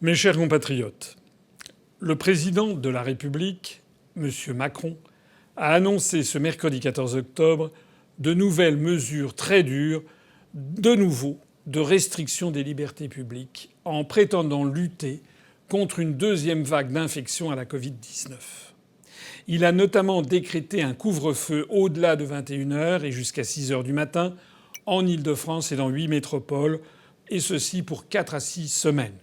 Mes chers compatriotes, le président de la République, M. Macron, a annoncé ce mercredi 14 octobre de nouvelles mesures très dures, de nouveau, de restriction des libertés publiques, en prétendant lutter contre une deuxième vague d'infection à la Covid-19. Il a notamment décrété un couvre-feu au-delà de 21 heures et jusqu'à 6 heures du matin en Île-de-France et dans 8 métropoles, et ceci pour 4 à 6 semaines.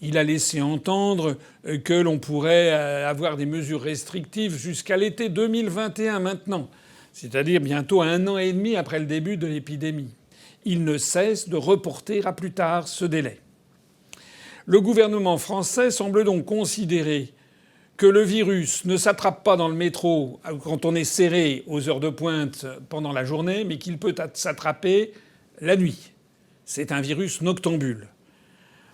Il a laissé entendre que l'on pourrait avoir des mesures restrictives jusqu'à l'été 2021 maintenant, c'est-à-dire bientôt 1 an et demi après le début de l'épidémie. Il ne cesse de reporter à plus tard ce délai. Le gouvernement français semble donc considérer que le virus ne s'attrape pas dans le métro quand on est serré aux heures de pointe pendant la journée, mais qu'il peut s'attraper la nuit. C'est un virus noctambule.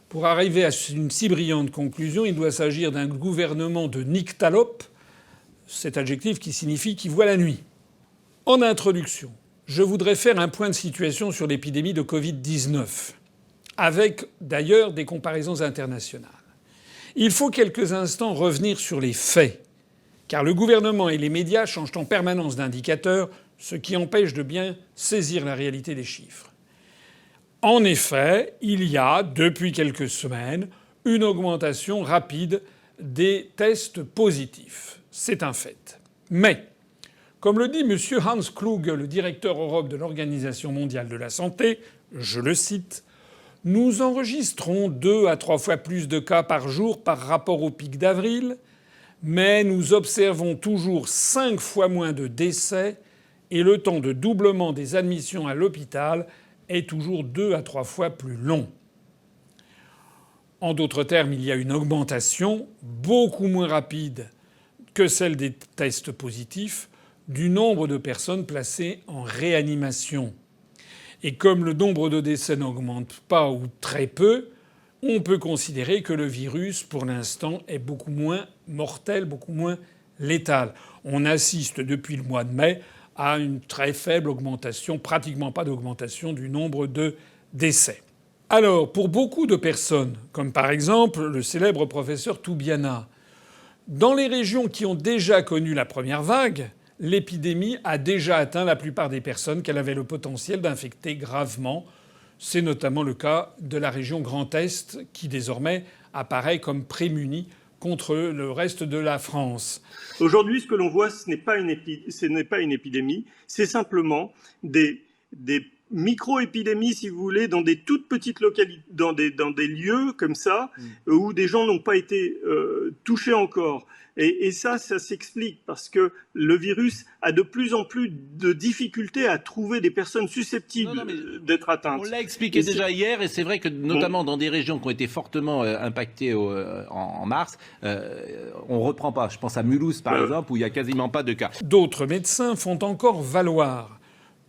Pour arriver à une si brillante conclusion, il doit s'agir d'un gouvernement de nyctalopes, cet adjectif qui signifie qui voit la nuit. En introduction, je voudrais faire un point de situation sur l'épidémie de Covid-19, avec d'ailleurs des comparaisons internationales. Il faut quelques instants revenir sur les faits, car le gouvernement et les médias changent en permanence d'indicateurs, ce qui empêche de bien saisir la réalité des chiffres. En effet, il y a, depuis quelques semaines, une augmentation rapide des tests positifs. C'est un fait. Mais, comme le dit M. Hans Kluge, le directeur Europe de l'Organisation mondiale de la santé, je le cite, « Nous enregistrons 2 à 3 fois plus de cas par jour par rapport au pic d'avril, mais nous observons toujours 5 fois moins de décès et le temps de doublement des admissions à l'hôpital est toujours 2 à 3 fois plus long. » En d'autres termes, il y a une augmentation beaucoup moins rapide que celle des tests positifs du nombre de personnes placées en réanimation. Et comme le nombre de décès n'augmente pas ou très peu, on peut considérer que le virus, pour l'instant, est beaucoup moins mortel, beaucoup moins létal. On assiste depuis le mois de mai à une très faible augmentation, pratiquement pas d'augmentation du nombre de décès. Alors, pour beaucoup de personnes, comme par exemple le célèbre professeur Toubiana, dans les régions qui ont déjà connu la première vague, l'épidémie a déjà atteint la plupart des personnes qu'elle avait le potentiel d'infecter gravement. C'est notamment le cas de la région Grand Est qui désormais apparaît comme prémunie contre le reste de la France. Aujourd'hui, ce que l'on voit, ce n'est pas une épidémie, c'est simplement des micro-épidémies, si vous voulez, dans des toutes petites localités, dans des lieux comme ça, où des gens n'ont pas été touchés encore. Et ça s'explique parce que le virus a de plus en plus de difficultés à trouver des personnes susceptibles d'être atteintes. On l'a expliqué déjà hier, et c'est vrai que notamment dans des régions qui ont été fortement impactées en mars, on reprend pas. Je pense à Mulhouse par exemple, où il y a quasiment pas de cas. D'autres médecins font encore valoir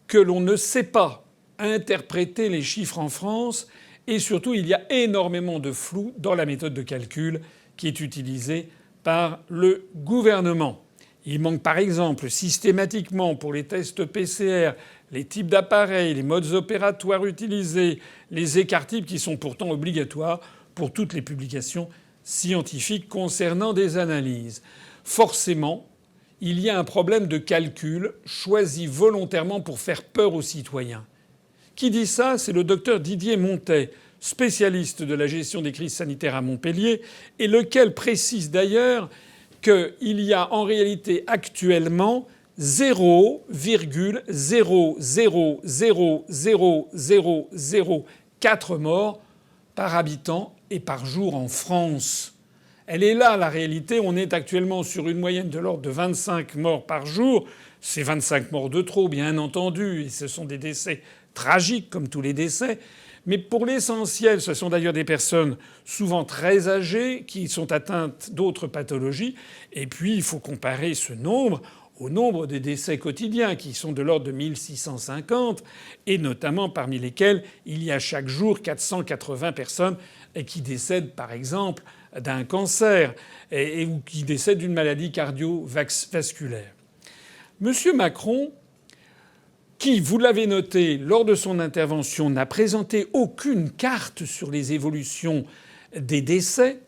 que l'on ne sait pas interpréter les chiffres en France, et surtout il y a énormément de flou dans la méthode de calcul qui est utilisée par le gouvernement. Il manque par exemple systématiquement pour les tests PCR les types d'appareils, les modes opératoires utilisés, les écart-types qui sont pourtant obligatoires pour toutes les publications scientifiques concernant des analyses. Forcément, il y a un problème de calcul choisi volontairement pour faire peur aux citoyens. Qui dit ça? C'est le docteur Didier Montet, spécialiste de la gestion des crises sanitaires à Montpellier, et lequel précise d'ailleurs qu'il y a en réalité actuellement 0,0000004 morts par habitant et par jour en France. Elle est là la réalité. On est actuellement sur une moyenne de l'ordre de 25 morts par jour. C'est 25 morts de trop, bien entendu, et ce sont des décès tragiques comme tous les décès. Mais pour l'essentiel, ce sont d'ailleurs des personnes souvent très âgées qui sont atteintes d'autres pathologies. Et puis, il faut comparer ce nombre au nombre des décès quotidiens, qui sont de l'ordre de 1650, et notamment parmi lesquels il y a chaque jour 480 personnes qui décèdent, par exemple, d'un cancer ou qui décèdent d'une maladie cardiovasculaire. Monsieur Macron, qui, vous l'avez noté lors de son intervention, n'a présenté aucune carte sur les évolutions des décès,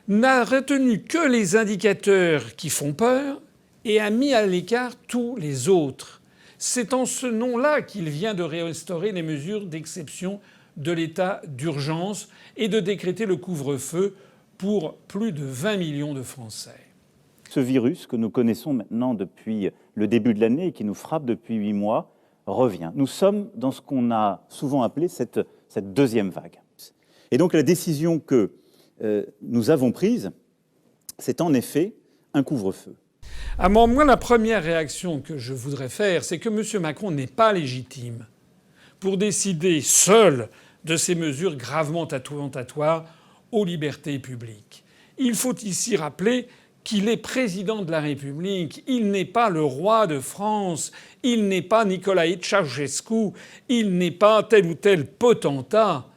n'a retenu que les indicateurs qui font peur et a mis à l'écart tous les autres. C'est en ce nom-là qu'il vient de restaurer les mesures d'exception de l'état d'urgence et de décréter le couvre-feu pour plus de 20 millions de Français. Ce virus que nous connaissons maintenant depuis le début de l'année et qui nous frappe depuis 8 mois revient. Nous sommes dans ce qu'on a souvent appelé cette deuxième vague. Et donc la décision que nous avons prise, c'est en effet un couvre-feu. À moi, la première réaction que je voudrais faire, c'est que M. Macron n'est pas légitime pour décider seul de ces mesures gravement attentatoires aux libertés publiques. Il faut ici rappeler qu'il est président de la République. Il n'est pas le roi de France. Il n'est pas Nicolae Ceausescu. Il n'est pas tel ou tel potentat.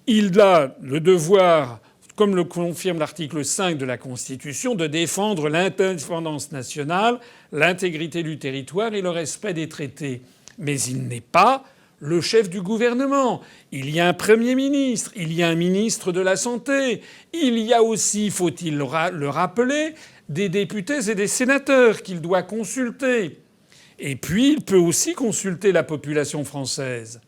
Il a le devoir, comme le confirme l'article 5 de la Constitution, de défendre l'indépendance nationale, l'intégrité du territoire et le respect des traités. Mais il n'est pas le chef du gouvernement. Il y a un Premier ministre, il y a un ministre de la Santé, il y a aussi, faut-il le rappeler, des députés et des sénateurs qu'il doit consulter. Et puis, il peut aussi consulter la population française.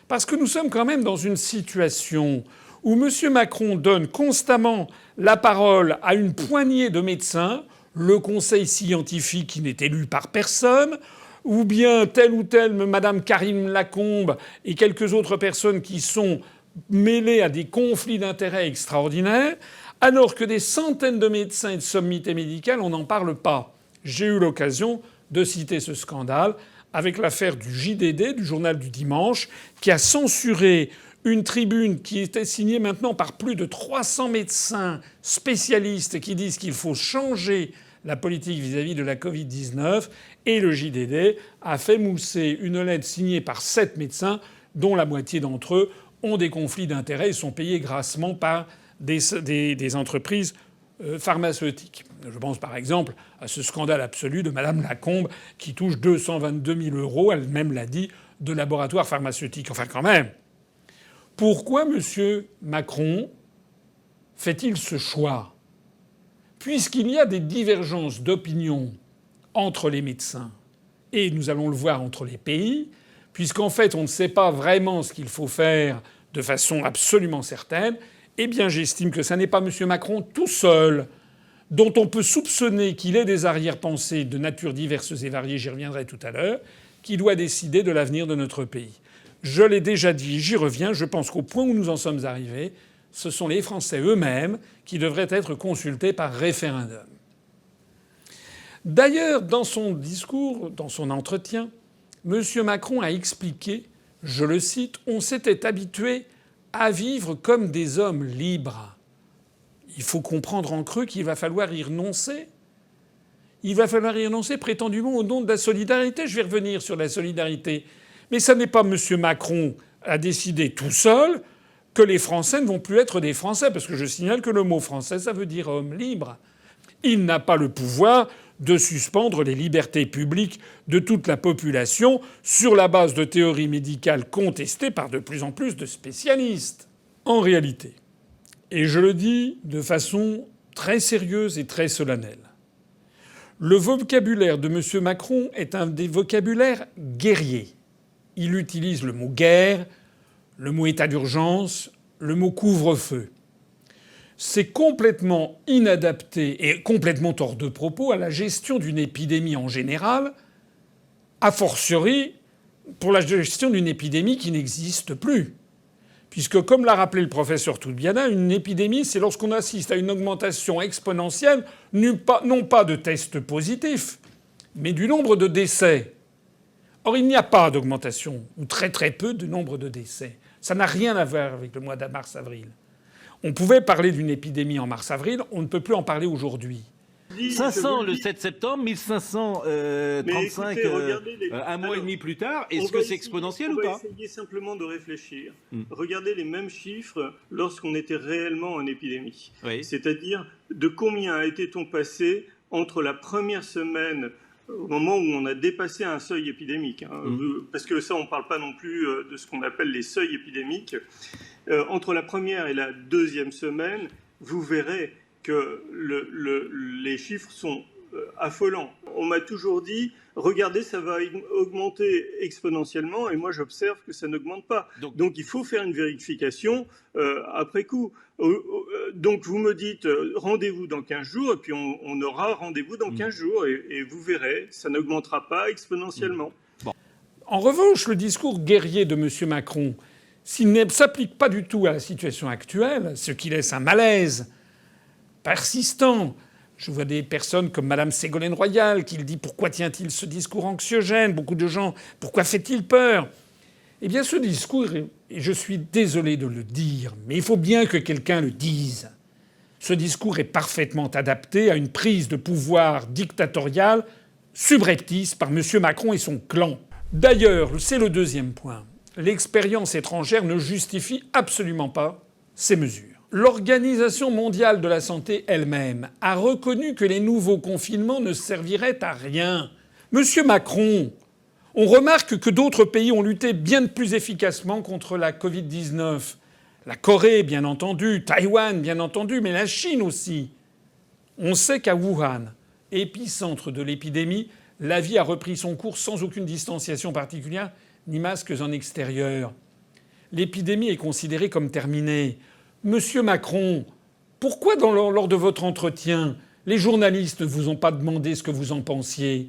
Parce que nous sommes quand même dans une situation où M. Macron donne constamment la parole à une poignée de médecins, le conseil scientifique qui n'est élu par personne, ou bien telle ou telle Madame Karine Lacombe et quelques autres personnes qui sont mêlées à des conflits d'intérêts extraordinaires, alors que des centaines de médecins et de sommités médicales, on n'en parle pas. J'ai eu l'occasion de citer ce scandale avec l'affaire du JDD, du journal du dimanche, qui a censuré une tribune qui était signée maintenant par plus de 300 médecins spécialistes qui disent qu'il faut changer la politique vis-à-vis de la Covid-19, et le JDD a fait mousser une lettre signée par 7 médecins, dont la moitié d'entre eux ont des conflits d'intérêts et sont payés grassement par des entreprises pharmaceutiques. Je pense par exemple à ce scandale absolu de Madame Lacombe qui touche 222 000 €, elle-même l'a dit, de laboratoires pharmaceutiques. Enfin quand même, pourquoi M. Macron fait-il ce choix ? Puisqu'il y a des divergences d'opinion entre les médecins, et nous allons le voir entre les pays, puisqu'en fait on ne sait pas vraiment ce qu'il faut faire de façon absolument certaine, eh bien j'estime que ça n'est pas M. Macron tout seul, dont on peut soupçonner qu'il ait des arrière-pensées de nature diverses et variées, j'y reviendrai tout à l'heure, qui doit décider de l'avenir de notre pays. Je l'ai déjà dit, j'y reviens, je pense qu'au point où nous en sommes arrivés, ce sont les Français eux-mêmes qui devraient être consultés par référendum. D'ailleurs, dans son discours, dans son entretien, M. Macron a expliqué, je le cite, « On s'était habitué à vivre comme des hommes libres. » Il faut comprendre en creux qu'il va falloir y renoncer. Il va falloir y renoncer prétendument au nom de la solidarité. Je vais revenir sur la solidarité. Mais ça n'est pas M. Macron à décider tout seul que les Français ne vont plus être des Français, parce que je signale que le mot français, ça veut dire homme libre. Il n'a pas le pouvoir de suspendre les libertés publiques de toute la population sur la base de théories médicales contestées par de plus en plus de spécialistes. En réalité, et je le dis de façon très sérieuse et très solennelle, le vocabulaire de M. Macron est un des vocabulaires guerriers. Il utilise le mot guerre, le mot état d'urgence, le mot couvre-feu. C'est complètement inadapté et complètement hors de propos à la gestion d'une épidémie en général, a fortiori pour la gestion d'une épidémie qui n'existe plus. Puisque, comme l'a rappelé le professeur Toubiana, une épidémie, c'est lorsqu'on assiste à une augmentation exponentielle, non pas de tests positifs, mais du nombre de décès. Or, il n'y a pas d'augmentation, ou très très peu de nombre de décès. Ça n'a rien à voir avec le mois de mars-avril. On pouvait parler d'une épidémie en mars-avril, on ne peut plus en parler aujourd'hui. 500 le 7 septembre, 1535 un mois et demi plus tard. Est-ce que c'est exponentiel ou pas ? On va essayer simplement de réfléchir. Regardez les mêmes chiffres lorsqu'on était réellement en épidémie. Oui. C'est-à-dire de combien était-on passé entre la première semaine au moment où on a dépassé un seuil épidémique, parce que ça, on ne parle pas non plus de ce qu'on appelle les seuils épidémiques. entre la première et la deuxième semaine, vous verrez que les chiffres sont affolants. On m'a toujours dit, regardez, ça va augmenter exponentiellement, et moi j'observe que ça n'augmente pas. Donc il faut faire une vérification après coup. Donc vous me dites, rendez-vous dans 15 jours, et puis on aura rendez-vous dans 15 jours, et vous verrez, ça n'augmentera pas exponentiellement. En revanche, le discours guerrier de M. Macron, s'il ne s'applique pas du tout à la situation actuelle, ce qui laisse un malaise persistant. Je vois des personnes comme Mme Ségolène Royal qui dit « Pourquoi tient-il ce discours anxiogène ?» Beaucoup de gens « Pourquoi fait-il peur ?» Eh bien, ce discours, et je suis désolé de le dire, mais il faut bien que quelqu'un le dise. Ce discours est parfaitement adapté à une prise de pouvoir dictatoriale subreptice par M. Macron et son clan. D'ailleurs, c'est le deuxième point. L'expérience étrangère ne justifie absolument pas ces mesures. L'Organisation mondiale de la santé elle-même a reconnu que les nouveaux confinements ne serviraient à rien. Monsieur Macron, on remarque que d'autres pays ont lutté bien plus efficacement contre la Covid-19. La Corée, bien entendu, Taïwan, bien entendu, mais la Chine aussi. On sait qu'à Wuhan, épicentre de l'épidémie, la vie a repris son cours sans aucune distanciation particulière, ni masques en extérieur. L'épidémie est considérée comme terminée. Monsieur Macron, pourquoi lors de votre entretien, les journalistes ne vous ont pas demandé ce que vous en pensiez ?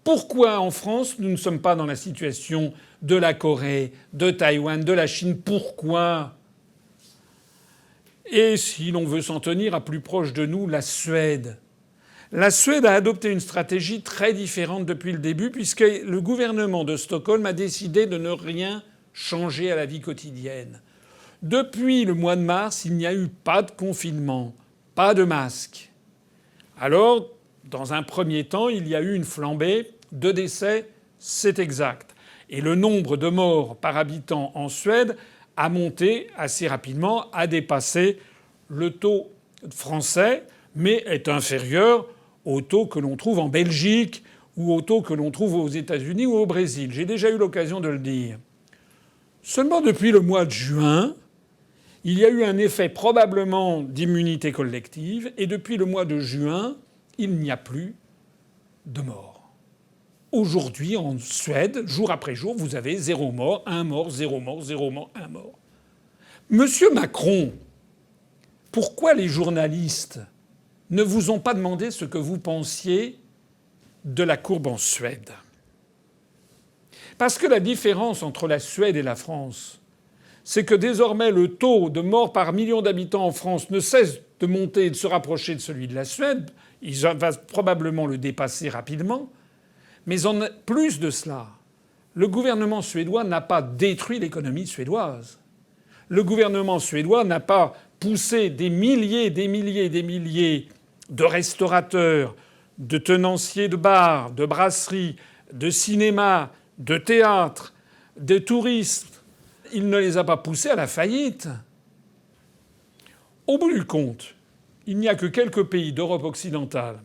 Pourquoi en France, nous ne sommes pas dans la situation de la Corée, de Taïwan, de la Chine ? Pourquoi ? Et si l'on veut s'en tenir à plus proche de nous, la Suède. La Suède a adopté une stratégie très différente depuis le début, puisque le gouvernement de Stockholm a décidé de ne rien changer à la vie quotidienne. Depuis le mois de mars, il n'y a eu pas de confinement, pas de masque. Alors, dans un premier temps, il y a eu une flambée de décès, c'est exact. Et le nombre de morts par habitant en Suède a monté assez rapidement, a dépassé le taux français, mais est inférieur au taux que l'on trouve en Belgique ou au taux que l'on trouve aux États-Unis ou au Brésil. J'ai déjà eu l'occasion de le dire. Seulement depuis le mois de juin, il y a eu un effet probablement d'immunité collective, et depuis le mois de juin, il n'y a plus de morts. Aujourd'hui, en Suède, jour après jour, vous avez 0 mort, 1 mort, 0 mort, 0 mort, 1 mort. Monsieur Macron, pourquoi les journalistes ne vous ont pas demandé ce que vous pensiez de la courbe en Suède ? Parce que la différence entre la Suède et la France, c'est que désormais le taux de morts par million d'habitants en France ne cesse de monter et de se rapprocher de celui de la Suède. Il va probablement le dépasser rapidement. Mais en plus de cela, le gouvernement suédois n'a pas détruit l'économie suédoise. Le gouvernement suédois n'a pas poussé des milliers de restaurateurs, de tenanciers de bars, de brasseries, de cinémas, de théâtres, de touristes. Il ne les a pas poussés à la faillite. Au bout du compte, il n'y a que quelques pays d'Europe occidentale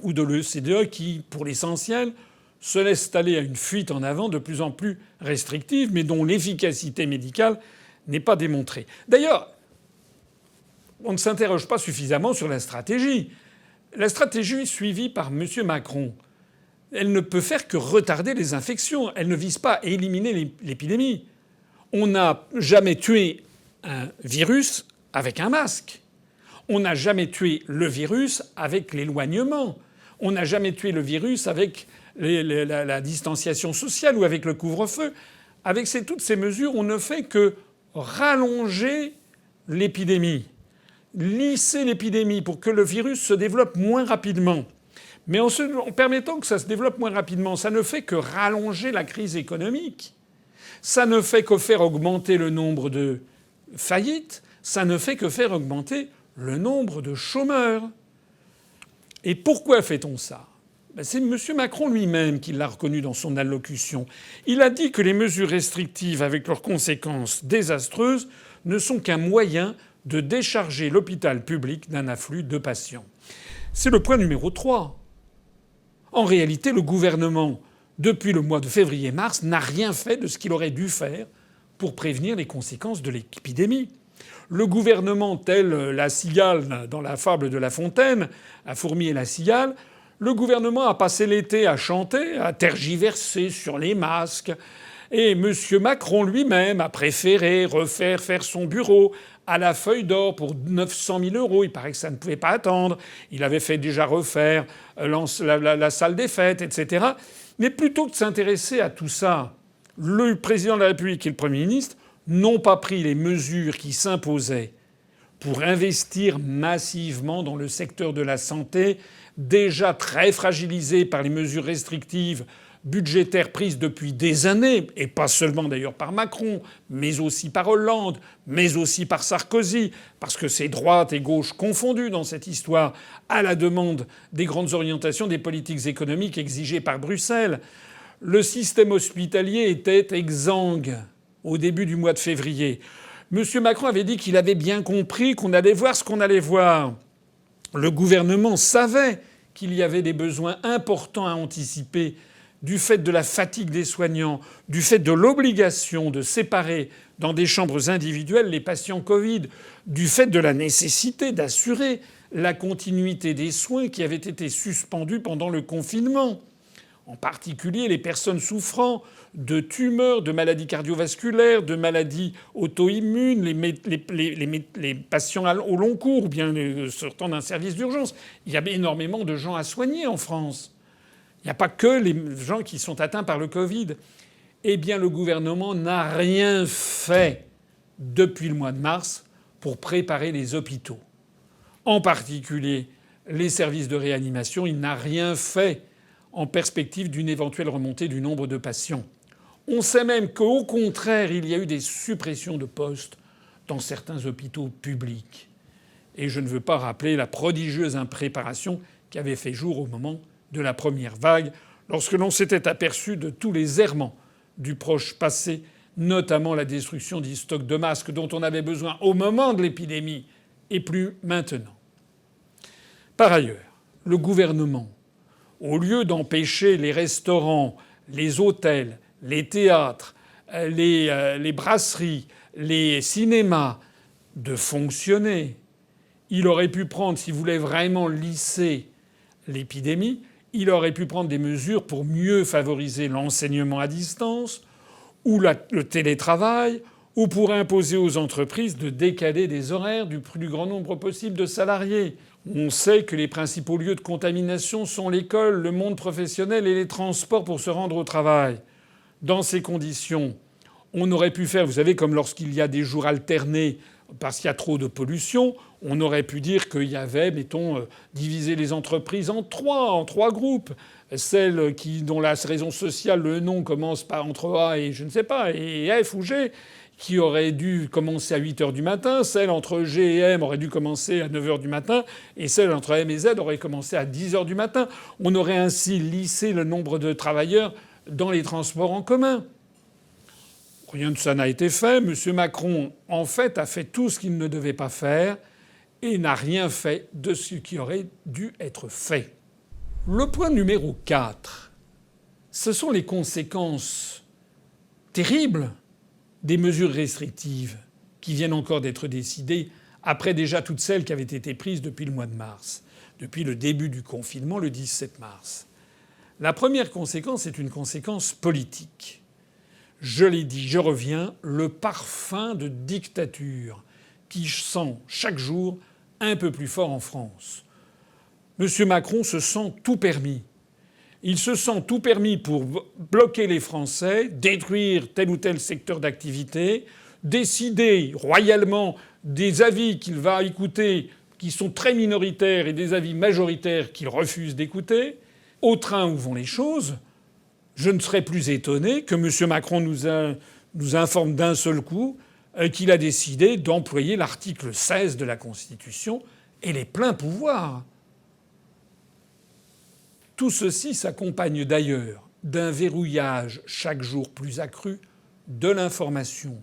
ou de l'OCDE qui, pour l'essentiel, se laissent aller à une fuite en avant de plus en plus restrictive, mais dont l'efficacité médicale n'est pas démontrée. D'ailleurs, on ne s'interroge pas suffisamment sur la stratégie. La stratégie suivie par M. Macron, elle ne peut faire que retarder les infections. Elle ne vise pas à éliminer l'épidémie. On n'a jamais tué un virus avec un masque. On n'a jamais tué le virus avec l'éloignement. On n'a jamais tué le virus avec la distanciation sociale ou avec le couvre-feu. Avec toutes ces mesures, on ne fait que rallonger l'épidémie, lisser l'épidémie pour que le virus se développe moins rapidement. Mais en permettant que ça se développe moins rapidement, ça ne fait que rallonger la crise économique. Ça ne fait que faire augmenter le nombre de faillites, ça ne fait que faire augmenter le nombre de chômeurs. Et pourquoi fait-on ça ? C'est M. Macron lui-même qui l'a reconnu dans son allocution. Il a dit que les mesures restrictives, avec leurs conséquences désastreuses, ne sont qu'un moyen de décharger l'hôpital public d'un afflux de patients. C'est le point numéro 3. En réalité, le gouvernement, depuis le mois de février-mars, n'a rien fait de ce qu'il aurait dû faire pour prévenir les conséquences de l'épidémie. Le gouvernement, tel la cigale dans la fable de La Fontaine, la fourmi et la cigale, le gouvernement a passé l'été à chanter, à tergiverser sur les masques. Et M. Macron lui-même a préféré faire son bureau à la feuille d'or pour 900 000 euros. Il paraît que ça ne pouvait pas attendre. Il avait fait déjà refaire la salle des fêtes, etc. Mais plutôt que de s'intéresser à tout ça, le président de la République et le Premier ministre n'ont pas pris les mesures qui s'imposaient pour investir massivement dans le secteur de la santé, déjà très fragilisé par les mesures restrictives budgétaires prises depuis des années, et pas seulement d'ailleurs par Macron, mais aussi par Hollande, mais aussi par Sarkozy, parce que c'est droite et gauche confondues dans cette histoire, à la demande des grandes orientations des politiques économiques exigées par Bruxelles. Le système hospitalier était exsangue au début du mois de février. M. Macron avait dit qu'il avait bien compris qu'on allait voir ce qu'on allait voir. Le gouvernement savait qu'il y avait des besoins importants à anticiper du fait de la fatigue des soignants, du fait de l'obligation de séparer dans des chambres individuelles les patients Covid, du fait de la nécessité d'assurer la continuité des soins qui avaient été suspendus pendant le confinement. En particulier les personnes souffrant de tumeurs, de maladies cardiovasculaires, de maladies auto-immunes, les patients au long cours, ou bien sortant d'un service d'urgence. Il y a énormément de gens à soigner en France. Il n'y a pas que les gens qui sont atteints par le Covid. Eh bien, le gouvernement n'a rien fait depuis le mois de mars pour préparer les hôpitaux. En particulier les services de réanimation. Il n'a rien fait en perspective d'une éventuelle remontée du nombre de patients. On sait même qu'au contraire, il y a eu des suppressions de postes dans certains hôpitaux publics. Et je ne veux pas rappeler la prodigieuse impréparation qui avait fait jour au moment de la première vague, lorsque l'on s'était aperçu de tous les errements du proche passé, notamment la destruction des stocks de masques dont on avait besoin au moment de l'épidémie et plus maintenant. Par ailleurs, le gouvernement, au lieu d'empêcher les restaurants, les hôtels, les théâtres, les brasseries, les cinémas de fonctionner, il aurait pu prendre, s'il voulait vraiment lisser l'épidémie, il aurait pu prendre des mesures pour mieux favoriser l'enseignement à distance ou le télétravail, ou pour imposer aux entreprises de décaler des horaires du plus grand nombre possible de salariés. On sait que les principaux lieux de contamination sont l'école, le monde professionnel et les transports pour se rendre au travail. Dans ces conditions, on aurait pu faire, vous savez, comme lorsqu'il y a des jours alternés parce qu'il y a trop de pollution, on aurait pu dire qu'il y avait, mettons, diviser les entreprises en trois groupes. Celles dont la raison sociale, le nom commence par entre A et je ne sais pas, et F ou G, qui auraient dû commencer à 8h du matin. Celle entre G et M aurait dû commencer à 9h du matin. Et celle entre M et Z aurait commencé à 10h du matin. On aurait ainsi lissé le nombre de travailleurs dans les transports en commun. Rien de ça n'a été fait. M. Macron, en fait, a fait tout ce qu'il ne devait pas faire et n'a rien fait de ce qui aurait dû être fait. Le point numéro 4, ce sont les conséquences terribles des mesures restrictives qui viennent encore d'être décidées après déjà toutes celles qui avaient été prises depuis le mois de mars, depuis le début du confinement le 17 mars. La première conséquence est une conséquence politique. Je l'ai dit, je reviens, le parfum de dictature qui sent chaque jour un peu plus fort en France. M. Macron se sent tout permis. Il se sent tout permis pour bloquer les Français, détruire tel ou tel secteur d'activité, décider royalement des avis qu'il va écouter qui sont très minoritaires et des avis majoritaires qu'il refuse d'écouter. Au train où vont les choses, je ne serais plus étonné que M. Macron nous informe d'un seul coup qu'il a décidé d'employer l'article 16 de la Constitution et les pleins pouvoirs. Tout ceci s'accompagne d'ailleurs d'un verrouillage chaque jour plus accru de l'information,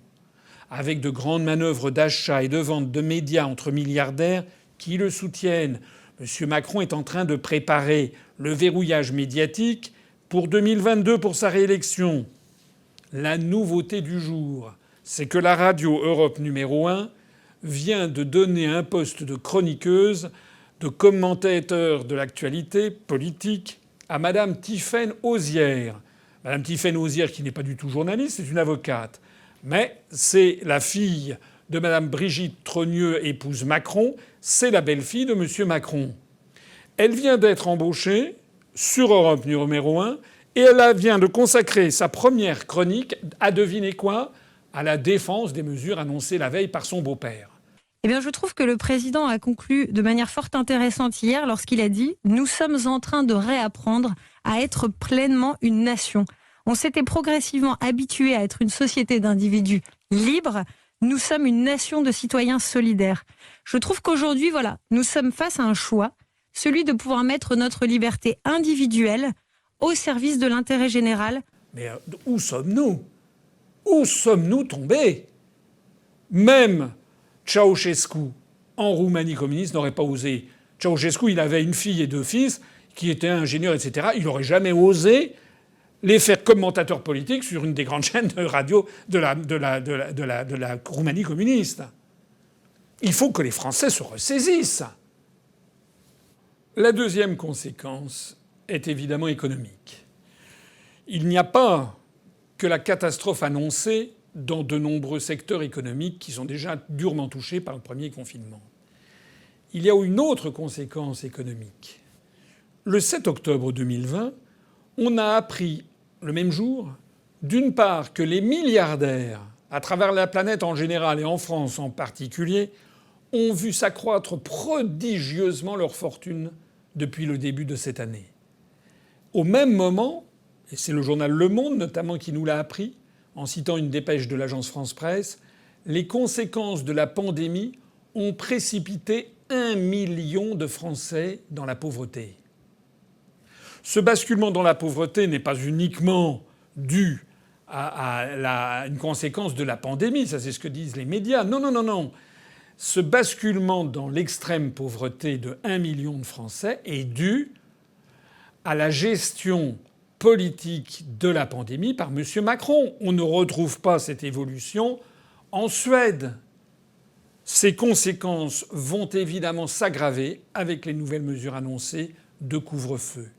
avec de grandes manœuvres d'achat et de vente de médias entre milliardaires qui le soutiennent. M. Macron est en train de préparer le verrouillage médiatique pour 2022 pour sa réélection. La nouveauté du jour, c'est que la radio Europe numéro 1 vient de donner un poste de chroniqueuse, de commentateur de l'actualité politique à Madame Tiffaine Auzière. Madame Tiffaine Auzière, qui n'est pas du tout journaliste, c'est une avocate. Mais c'est la fille de Madame Brigitte Trogneux, épouse Macron. C'est la belle-fille de Monsieur Macron. Elle vient d'être embauchée sur Europe numéro 1 et elle vient de consacrer sa première chronique à deviner quoi ? À la défense des mesures annoncées la veille par son beau-père. Eh bien, je trouve que le président a conclu de manière fort intéressante hier lorsqu'il a dit « Nous sommes en train de réapprendre à être pleinement une nation. On s'était progressivement habitué à être une société d'individus libres. Nous sommes une nation de citoyens solidaires. » Je trouve qu'aujourd'hui, voilà, nous sommes face à un choix, celui de pouvoir mettre notre liberté individuelle au service de l'intérêt général. Mais où sommes-nous ? Où sommes-nous tombés ? Même Ceausescu, en Roumanie communiste, n'aurait pas osé. Ceausescu, il avait une fille et 2 fils qui étaient ingénieurs, etc. Il n'aurait jamais osé les faire commentateurs politiques sur une des grandes chaînes de radio de la Roumanie communiste. Il faut que les Français se ressaisissent. La deuxième conséquence est évidemment économique. Il n'y a pas que la catastrophe annoncée dans de nombreux secteurs économiques qui sont déjà durement touchés par le premier confinement. Il y a une autre conséquence économique. Le 7 octobre 2020, on a appris le même jour, d'une part, que les milliardaires, à travers la planète en général et en France en particulier, ont vu s'accroître prodigieusement leur fortune depuis le début de cette année. Au même moment, et c'est le journal Le Monde notamment qui nous l'a appris, en citant une dépêche de l'agence France-Presse, les conséquences de la pandémie ont précipité 1 million de Français dans la pauvreté. Ce basculement dans la pauvreté n'est pas uniquement dû à une conséquence de la pandémie, ça c'est ce que disent les médias. Non, non, non, non. Ce basculement dans l'extrême pauvreté de 1 million de Français est dû à la gestion politique de la pandémie par M. Macron. On ne retrouve pas cette évolution en Suède. Ces conséquences vont évidemment s'aggraver avec les nouvelles mesures annoncées de couvre-feu.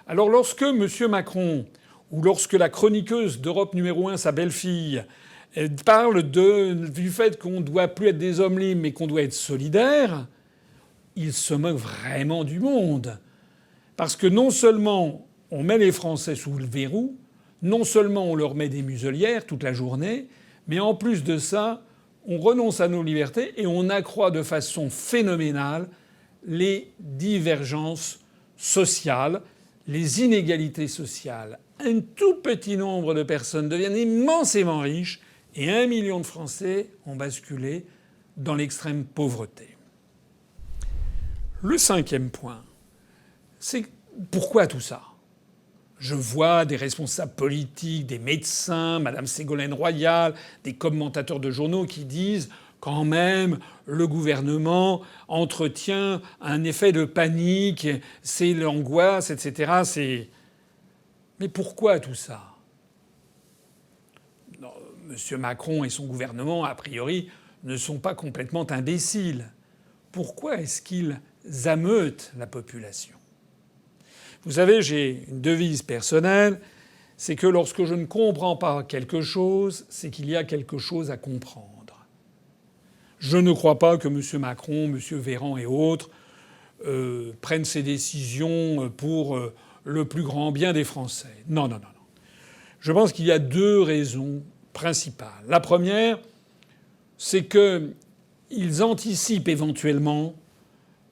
Alors lorsque M. Macron ou lorsque la chroniqueuse d'Europe numéro 1, sa belle-fille, parle du fait qu'on ne doit plus être des hommes libres mais qu'on doit être solidaire, il se moque vraiment du monde. Parce que non seulement on met les Français sous le verrou, non seulement on leur met des muselières toute la journée, mais en plus de ça, on renonce à nos libertés et on accroît de façon phénoménale les divergences sociales, les inégalités sociales. Un tout petit nombre de personnes deviennent immensément riches et 1 million de Français ont basculé dans l'extrême pauvreté. Le 5e point, c'est pourquoi tout ça ? Je vois des responsables politiques, des médecins, Madame Ségolène Royal, des commentateurs de journaux qui disent quand même le gouvernement entretient un effet de panique, c'est l'angoisse, etc. Mais pourquoi tout ça ? Non, M. Macron et son gouvernement, a priori, ne sont pas complètement imbéciles. Pourquoi est-ce qu'ils ameutent la population ? Vous savez, j'ai une devise personnelle, c'est que lorsque je ne comprends pas quelque chose, c'est qu'il y a quelque chose à comprendre. Je ne crois pas que M. Macron, M. Véran et autres prennent ces décisions pour le plus grand bien des Français. Non, non, non, non. Je pense qu'il y a 2 raisons principales. La première, c'est qu'ils anticipent éventuellement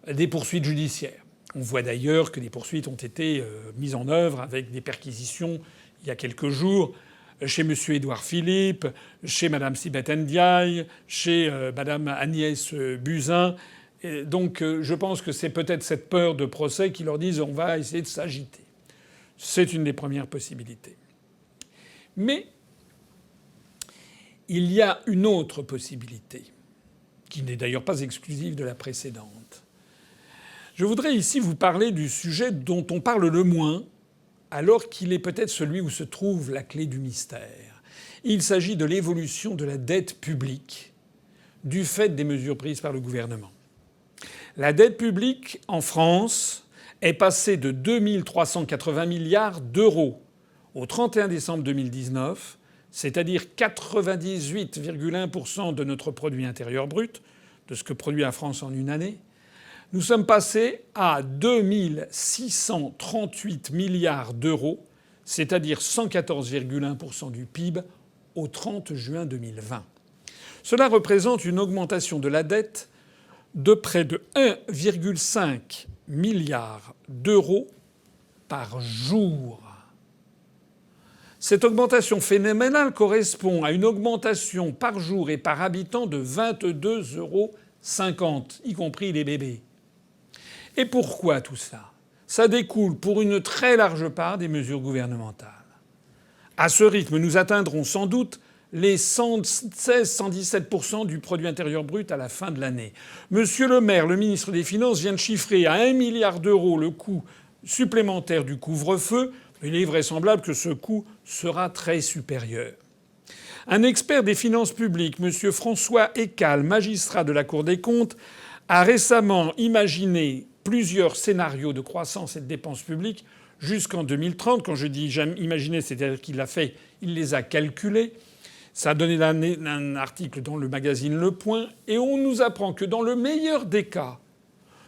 des poursuites judiciaires. On voit d'ailleurs que des poursuites ont été mises en œuvre avec des perquisitions il y a quelques jours chez M. Édouard Philippe, chez Mme Sibeth Ndiaye, chez Mme Agnès Buzyn. Et donc je pense que c'est peut-être cette peur de procès qui leur disent on va essayer de s'agiter. C'est une des premières possibilités. Mais il y a une autre possibilité, qui n'est d'ailleurs pas exclusive de la précédente. Je voudrais ici vous parler du sujet dont on parle le moins, alors qu'il est peut-être celui où se trouve la clé du mystère. Il s'agit de l'évolution de la dette publique du fait des mesures prises par le gouvernement. La dette publique en France est passée de 2 380 milliards d'euros au 31 décembre 2019, c'est-à-dire 98,1% de notre produit intérieur brut, de ce que produit la France en une année. Nous sommes passés à 2 638 milliards d'euros, c'est-à-dire 114,1% du PIB au 30 juin 2020. Cela représente une augmentation de la dette de près de 1,5 milliard d'euros par jour. Cette augmentation phénoménale correspond à une augmentation par jour et par habitant de 22,50 €, y compris les bébés. Et pourquoi tout ça ? Ça découle pour une très large part des mesures gouvernementales. À ce rythme, nous atteindrons sans doute les 116-117% du produit intérieur brut à la fin de l'année. Monsieur Le Maire, le ministre des Finances, vient de chiffrer à 1 milliard d'euros le coût supplémentaire du couvre-feu. Il est vraisemblable que ce coût sera très supérieur. Un expert des finances publiques, monsieur François Ecal, magistrat de la Cour des comptes, a récemment imaginé plusieurs scénarios de croissance et de dépenses publiques jusqu'en 2030. Quand je dis imaginer, c'est-à-dire qu'il les a calculés. Ça a donné un article dans le magazine Le Point, et on nous apprend que dans le meilleur des cas,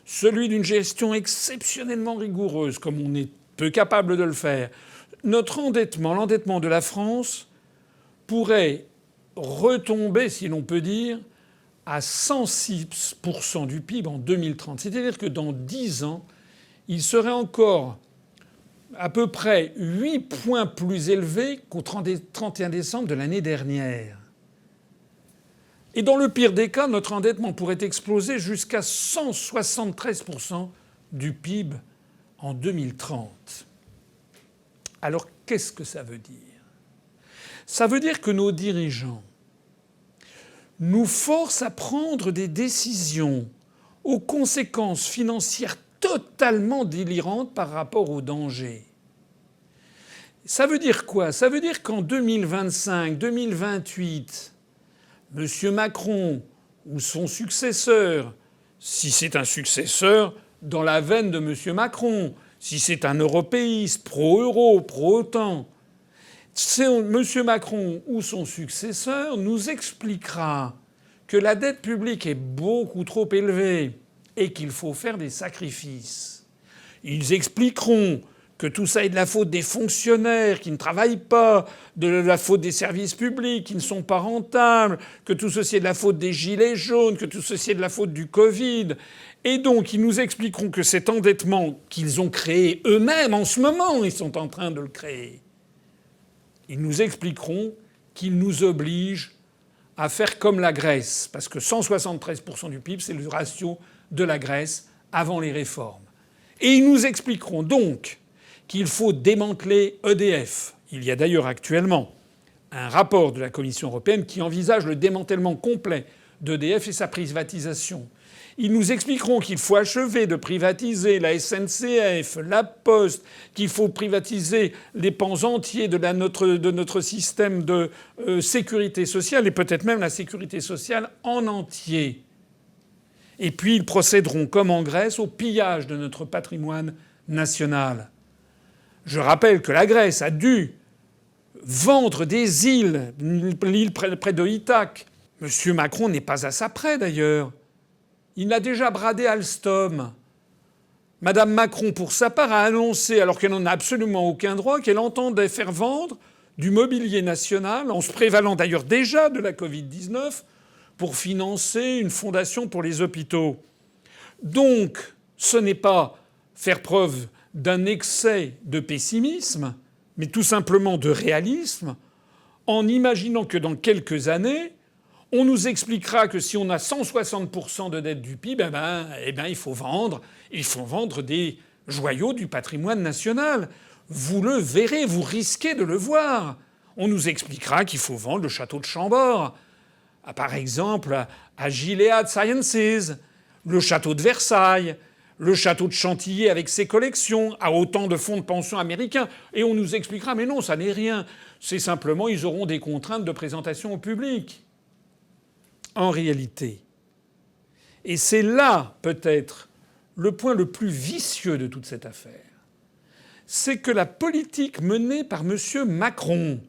celui d'une gestion exceptionnellement rigoureuse, comme on est peu capable de le faire, l'endettement de la France pourrait retomber, si l'on peut dire, à 106% du PIB en 2030. C'est-à-dire que dans 10 ans, il serait encore à peu près 8 points plus élevé qu'au 31 décembre de l'année dernière. Et dans le pire des cas, notre endettement pourrait exploser jusqu'à 173% du PIB en 2030. Alors qu'est-ce que ça veut dire ? Ça veut dire que nos dirigeants nous forcent à prendre des décisions aux conséquences financières totalement délirantes par rapport aux dangers. Ça veut dire quoi ? Ça veut dire qu'en 2025, 2028, M. Macron ou son successeur, si c'est un successeur dans la veine de M. Macron, si c'est un européiste, pro-euro, pro-OTAN, M. Macron ou son successeur nous expliquera que la dette publique est beaucoup trop élevée et qu'il faut faire des sacrifices. Ils expliqueront que tout ça est de la faute des fonctionnaires qui ne travaillent pas, de la faute des services publics qui ne sont pas rentables, que tout ceci est de la faute des gilets jaunes, que tout ceci est de la faute du Covid. Et donc ils nous expliqueront que cet endettement qu'ils ont créé eux-mêmes en ce moment, ils sont en train de le créer, ils nous expliqueront qu'ils nous obligent à faire comme la Grèce, parce que 173% du PIB, c'est le ratio de la Grèce avant les réformes. Et ils nous expliqueront donc qu'il faut démanteler EDF. Il y a d'ailleurs actuellement un rapport de la Commission européenne qui envisage le démantèlement complet d'EDF et sa privatisation. Ils nous expliqueront qu'il faut achever de privatiser la SNCF, la Poste, qu'il faut privatiser les pans entiers de notre système de sécurité sociale et peut-être même la sécurité sociale en entier. Et puis ils procéderont, comme en Grèce, au pillage de notre patrimoine national. Je rappelle que la Grèce a dû vendre des îles, l'île près de Ithaque. M. Macron n'est pas à ça près d'ailleurs. Il a déjà bradé Alstom. Madame Macron, pour sa part, a annoncé, alors qu'elle n'en a absolument aucun droit, qu'elle entendait faire vendre du mobilier national, en se prévalant d'ailleurs déjà de la Covid-19, pour financer une fondation pour les hôpitaux. Donc, ce n'est pas faire preuve d'un excès de pessimisme, mais tout simplement de réalisme, en imaginant que dans quelques années, on nous expliquera que si on a 160% de dette du PIB, il faut vendre des joyaux du patrimoine national. Vous le verrez, vous risquez de le voir. On nous expliquera qu'il faut vendre le château de Chambord, par exemple à Gilead Sciences, le château de Versailles, le château de Chantilly avec ses collections, à autant de fonds de pension américains. Et on nous expliquera, mais non, ça n'est rien. C'est simplement, ils auront des contraintes de présentation au public. En réalité. Et c'est là, peut-être, le point le plus vicieux de toute cette affaire. C'est que la politique menée par M. Macron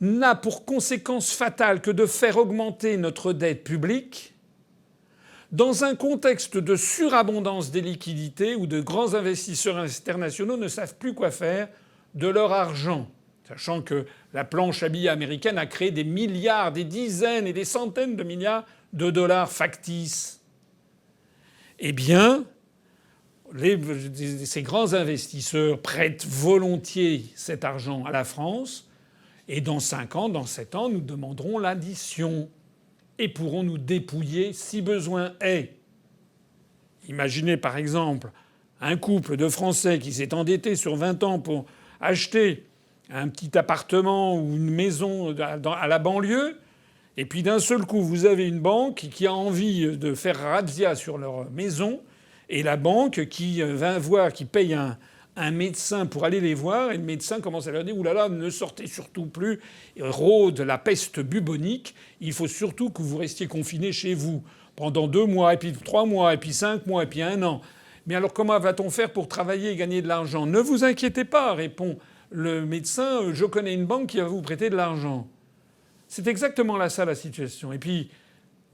n'a pour conséquence fatale que de faire augmenter notre dette publique dans un contexte de surabondance des liquidités où de grands investisseurs internationaux ne savent plus quoi faire de leur argent. Sachant que la planche à billets américaine a créé des milliards, des dizaines et des centaines de milliards de dollars factices. Eh bien, ces grands investisseurs prêtent volontiers cet argent à la France, et dans 5 ans, dans 7 ans, nous demanderons l'addition et pourront nous dépouiller si besoin est. Imaginez par exemple un couple de Français qui s'est endetté sur 20 ans pour acheter un petit appartement ou une maison à la banlieue, et puis d'un seul coup, vous avez une banque qui a envie de faire razzia sur leur maison, et la banque qui va voir, qui paye un médecin pour aller les voir, et le médecin commence à leur dire « Ouh là là, ne sortez surtout plus, rôde la peste bubonique, il faut surtout que vous restiez confinés chez vous pendant 2 mois, et puis 3 mois, et puis 5 mois, et puis 1 an. Mais alors comment va-t-on faire pour travailler et gagner de l'argent ? Ne vous inquiétez pas, répond le médecin, je connais une banque qui va vous prêter de l'argent. » C'est exactement là ça la situation. Et puis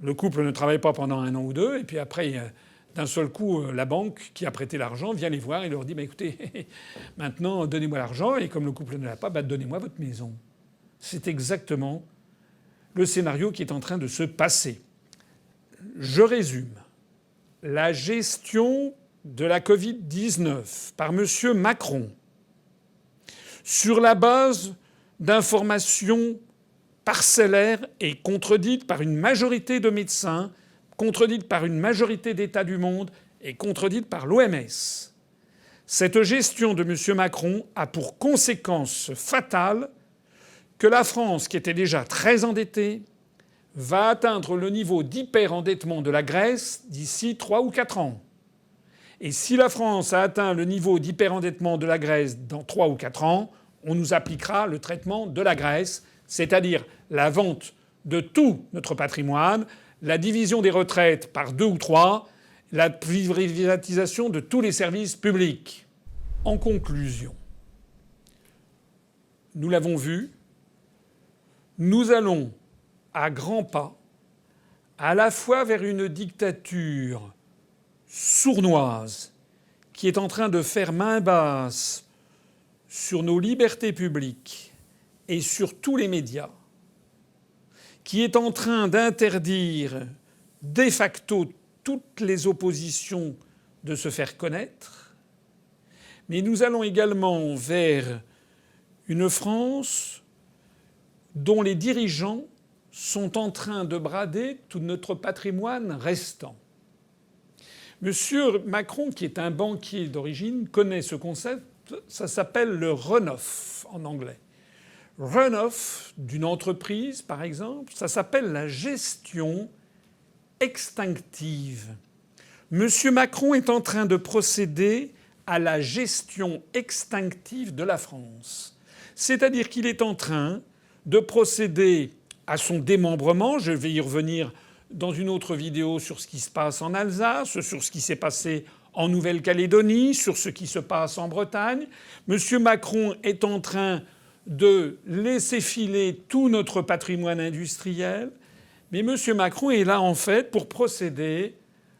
le couple ne travaille pas pendant 1 an ou 2, et puis après, d'un seul coup, la banque qui a prêté l'argent vient les voir et leur dit bah, écoutez, maintenant donnez-moi l'argent, et comme le couple ne l'a pas, bah, donnez-moi votre maison. C'est exactement le scénario qui est en train de se passer. Je résume. La gestion de la Covid-19 par M. Macron, sur la base d'informations parcellaires et contredites par une majorité de médecins, contredites par une majorité d'États du monde et contredites par l'OMS. Cette gestion de M. Macron a pour conséquence fatale que la France, qui était déjà très endettée, va atteindre le niveau d'hyperendettement de la Grèce d'ici 3 ou 4 ans. Et si la France a atteint le niveau d'hyperendettement de la Grèce dans 3 ou 4 ans, on nous appliquera le traitement de la Grèce, c'est-à-dire la vente de tout notre patrimoine, la division des retraites par 2 ou 3, la privatisation de tous les services publics. En conclusion, nous l'avons vu, nous allons à grands pas à la fois vers une dictature sournoise qui est en train de faire main basse sur nos libertés publiques et sur tous les médias, qui est en train d'interdire de facto toutes les oppositions de se faire connaître, mais nous allons également vers une France dont les dirigeants sont en train de brader tout notre patrimoine restant. Monsieur Macron, qui est un banquier d'origine, connaît ce concept, ça s'appelle le run-off en anglais. Run-off d'une entreprise, par exemple, ça s'appelle la gestion extinctive. Monsieur Macron est en train de procéder à la gestion extinctive de la France. C'est-à-dire qu'il est en train de procéder à son démembrement. Je vais y revenir dans une autre vidéo sur ce qui se passe en Alsace, sur ce qui s'est passé en Nouvelle-Calédonie, sur ce qui se passe en Bretagne. Monsieur Macron est en train de laisser filer tout notre patrimoine industriel. Mais monsieur Macron est là, en fait, pour procéder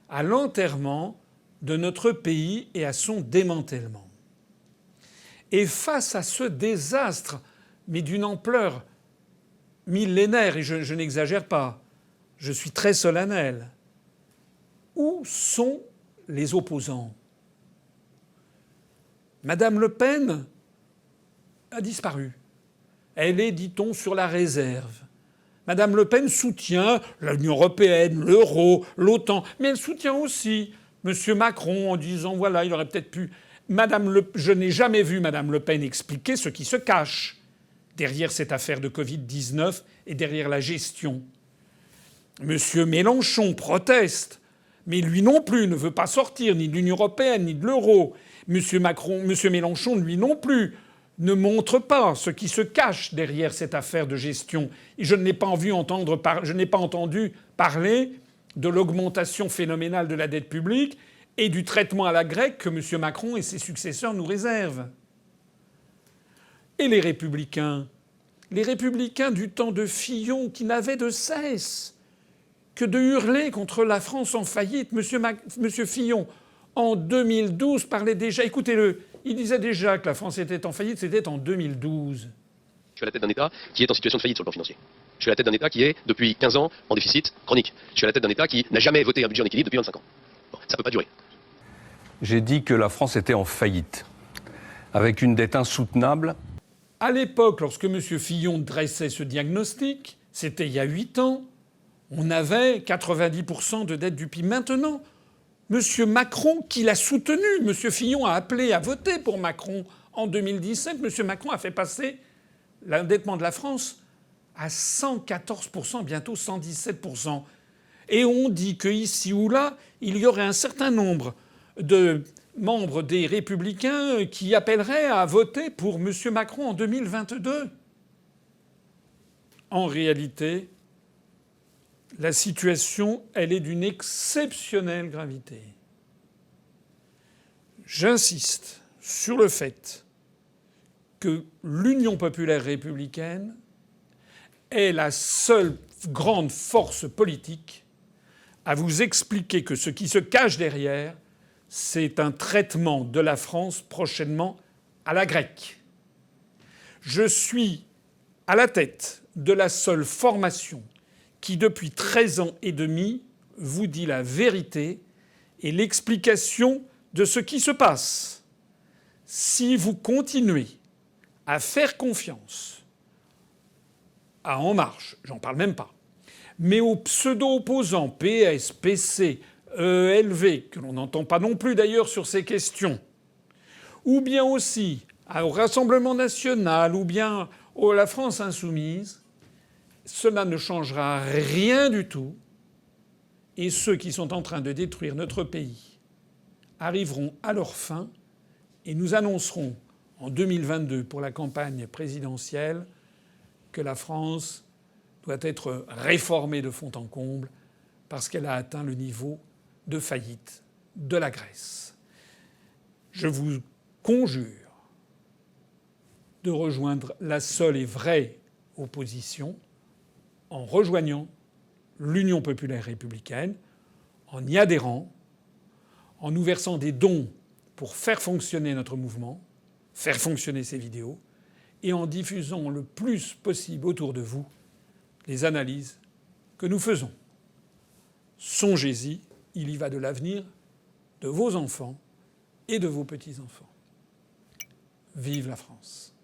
à l'enterrement de notre pays et à son démantèlement. Et face à ce désastre, mais d'une ampleur millénaire, et je n'exagère pas, je suis très solennel, où sont les opposants ? Madame Le Pen a disparu. Elle est, dit-on, sur la réserve. Madame Le Pen soutient l'Union européenne, l'euro, l'OTAN, mais elle soutient aussi Monsieur Macron en disant voilà, il aurait peut-être pu. Je n'ai jamais vu Madame Le Pen expliquer ce qui se cache derrière cette affaire de Covid-19 et derrière la gestion. Monsieur Mélenchon proteste Mais lui non plus ne veut pas sortir ni de l'Union européenne ni de l'euro. Monsieur Mélenchon, lui non plus, ne montre pas ce qui se cache derrière cette affaire de gestion. Et je n'ai pas entendu parler de l'augmentation phénoménale de la dette publique et du traitement à la grecque que M. Macron et ses successeurs nous réservent. Et les Républicains du temps de Fillon qui n'avaient de cesse que de hurler contre la France en faillite. Monsieur Fillon, en 2012, parlait déjà... Écoutez-le, il disait déjà que la France était en faillite, c'était en 2012. Je suis à la tête d'un État qui est en situation de faillite sur le plan financier. Je suis à la tête d'un État qui est, depuis 15 ans, en déficit chronique. Je suis à la tête d'un État qui n'a jamais voté un budget en équilibre depuis 25 ans. Bon, ça ne peut pas durer. J'ai dit que la France était en faillite, avec une dette insoutenable. À l'époque, lorsque M. Fillon dressait ce diagnostic, c'était il y a 8 ans, on avait 90% de dette du PIB. Maintenant, M. Macron, qui l'a soutenu, M. Fillon a appelé à voter pour Macron en 2017, M. Macron a fait passer l'endettement de la France à 114%, bientôt 117%. Et on dit qu'ici ou là, il y aurait un certain nombre de membres des Républicains qui appelleraient à voter pour M. Macron en 2022. En réalité, la situation, elle est d'une exceptionnelle gravité. J'insiste sur le fait que l'Union populaire républicaine est la seule grande force politique à vous expliquer que ce qui se cache derrière, c'est un traitement de la France prochainement à la grecque. Je suis à la tête de la seule formation qui, depuis 13 ans et demi, vous dit la vérité et l'explication de ce qui se passe. Si vous continuez à faire confiance à En Marche, j'en parle même pas, mais aux pseudo-opposants PS, PC, ELV, que l'on n'entend pas non plus d'ailleurs sur ces questions, ou bien aussi au Rassemblement national, ou bien à la France insoumise, cela ne changera rien du tout. Et ceux qui sont en train de détruire notre pays arriveront à leur fin et nous annoncerons en 2022 pour la campagne présidentielle que la France doit être réformée de fond en comble parce qu'elle a atteint le niveau de faillite de la Grèce. Je vous conjure de rejoindre la seule et vraie opposition en rejoignant l'Union populaire républicaine, en y adhérant, en nous versant des dons pour faire fonctionner notre mouvement, faire fonctionner ces vidéos, et en diffusant le plus possible autour de vous les analyses que nous faisons. Songez-y, il y va de l'avenir de vos enfants et de vos petits-enfants. Vive la France!